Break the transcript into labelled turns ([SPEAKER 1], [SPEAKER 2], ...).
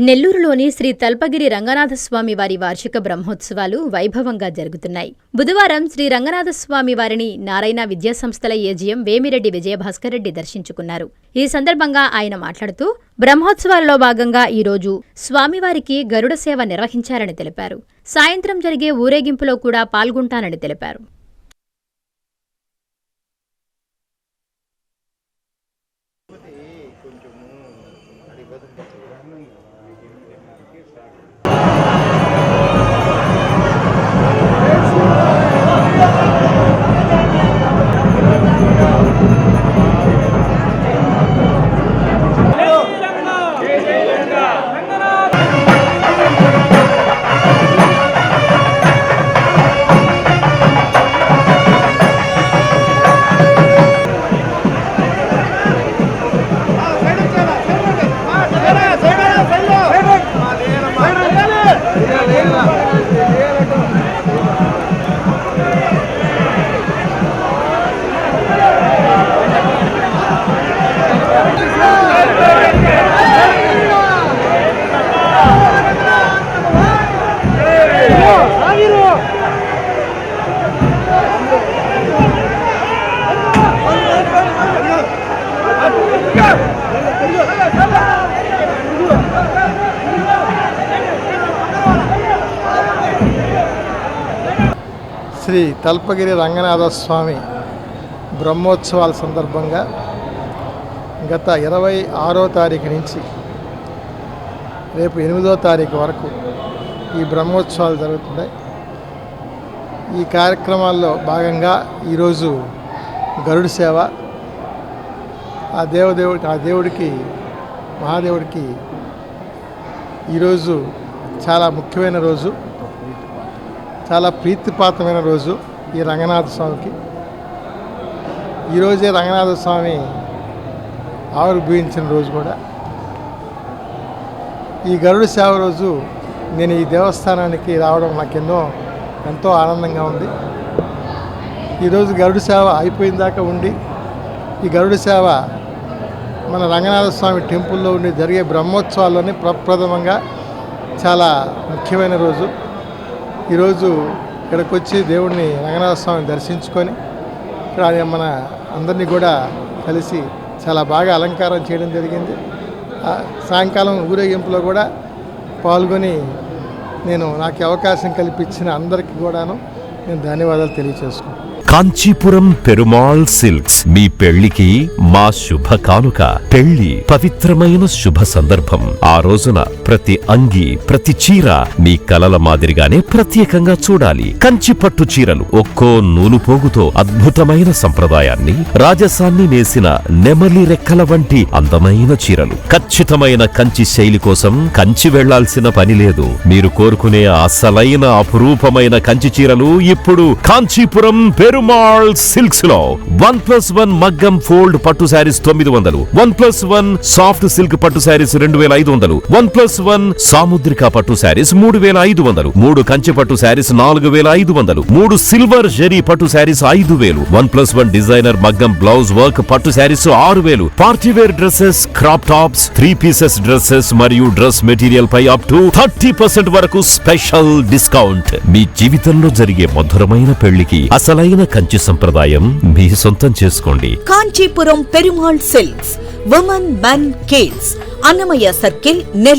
[SPEAKER 1] నెల్లూరులోని శ్రీ తల్పగిరి రంగనాథస్వామి వారి వార్షిక బ్రహ్మోత్సవాలు వైభవంగా జరుగుతున్నాయి. బుధవారం శ్రీ రంగనాథస్వామి వారిని నారాయణ విద్యాసంస్థల ఏజీఎం వేమిరెడ్డి విజయభాస్కర్ రెడ్డి దర్శించుకున్నారు. ఈ సందర్భంగా ఆయన మాట్లాడుతూ బ్రహ్మోత్సవాల్లో భాగంగా ఈరోజు స్వామివారికి గరుడ సేవ నిర్వహించారని తెలిపారు. సాయంత్రం జరిగే ఊరేగింపులో కూడా పాల్గొంటానని తెలిపారు.
[SPEAKER 2] శ్రీ తల్పగిరి రంగనాథస్వామి బ్రహ్మోత్సవాల సందర్భంగా గత 26వ తారీఖు నుంచి రేపు 8వ తారీఖు వరకు ఈ బ్రహ్మోత్సవాలు జరుగుతున్నాయి. ఈ కార్యక్రమాల్లో భాగంగా ఈరోజు గరుడ సేవ ఆ దేవుడికి మహాదేవుడికి ఈరోజు చాలా ముఖ్యమైన రోజు, చాలా ప్రీతిపాత్రమైన రోజు ఈ రంగనాథ స్వామికి. ఈరోజే రంగనాథ స్వామి ఆవిర్భవించిన రోజు కూడా. ఈ గరుడ సేవ రోజు నేను ఈ దేవస్థానానికి రావడం నాకు ఎంతో ఆనందంగా ఉంది. ఈరోజు గరుడ సేవ అయిపోయిన దాకా ఉండి ఈ గరుడ సేవ మన రంగనాథ స్వామి టెంపుల్లో ఉండి జరిగే బ్రహ్మోత్సవాల్లోనే ప్రప్రథమంగా చాలా ముఖ్యమైన రోజు. ఈరోజు ఇక్కడికి వచ్చి దేవుడిని రంగనాథ స్వామిని దర్శించుకొని ఇక్కడ మన అందరినీ కూడా కలిసి చాలా బాగా అలంకారం చేయడం జరిగింది. సాయంకాలం ఊరేగింపులో కూడా పాల్గొని నాకు అవకాశం కల్పించిన అందరికీ కూడాను నేను ధన్యవాదాలు తెలియజేసుకుంటాను.
[SPEAKER 3] కాంచీపురం పెరుమాళ్ సిల్క్స్ మీ పెళ్లికి మా శుభ కానుక. పెళ్లి పవిత్రమైన శుభ సందర్భం. ఆ రోజున ప్రతి అంగి, ప్రతి చీర మీ కలల మాదిరిగానే ప్రత్యేకంగా చూడాలి. కంచి పట్టు చీరలు ఒక్కో నూలు పోగుతో అద్భుతమైన సంప్రదాయాన్ని, రాజసాన్ని నేసిన నెమలి రెక్కల వంటి అందమైన చీరలు. ఖచ్చితమైన కంచి శైలి కోసం కంచి వెళ్లాల్సిన పని లేదు. మీరు కోరుకునే అసలైన అపురూపమైన కంచి చీరలు ఇప్పుడు కాంచీపురం పెరుమాళ్ సిల్క్స్ లో 1+1 మగ్గం ఫోల్డ్ పట్టు శారీస్ 900, 1+1 సాఫ్ట్ సిల్క్ పట్టు శారీస్ 2500, 1+1 సాముద్రిక పట్టు శారీస్ 3500, 3 కంచి పట్టు శారీస్ 4500, 3 సిల్వర్ జరీ పట్టు శారీస్ 5000, 1+1 డిజైనర్ మగ్గం బ్లౌజ్ వర్క్ పట్టు saris 6000, party wear dresses, crop tops, 3 pieces dresses మరియు డ్రెస్ మెటీరియల్ పై అప్ టు 30% వరకు స్పెషల్ డిస్కౌంట్. మీ జీవితంలో జరిగే మధురమైన పెళ్లికి అసలైన కంచి సంప్రదాయం మీ సొంతం చేసుకోండి.
[SPEAKER 4] Kanchipuram Perumal silks, women men kids, Annamayya circle, Nellore.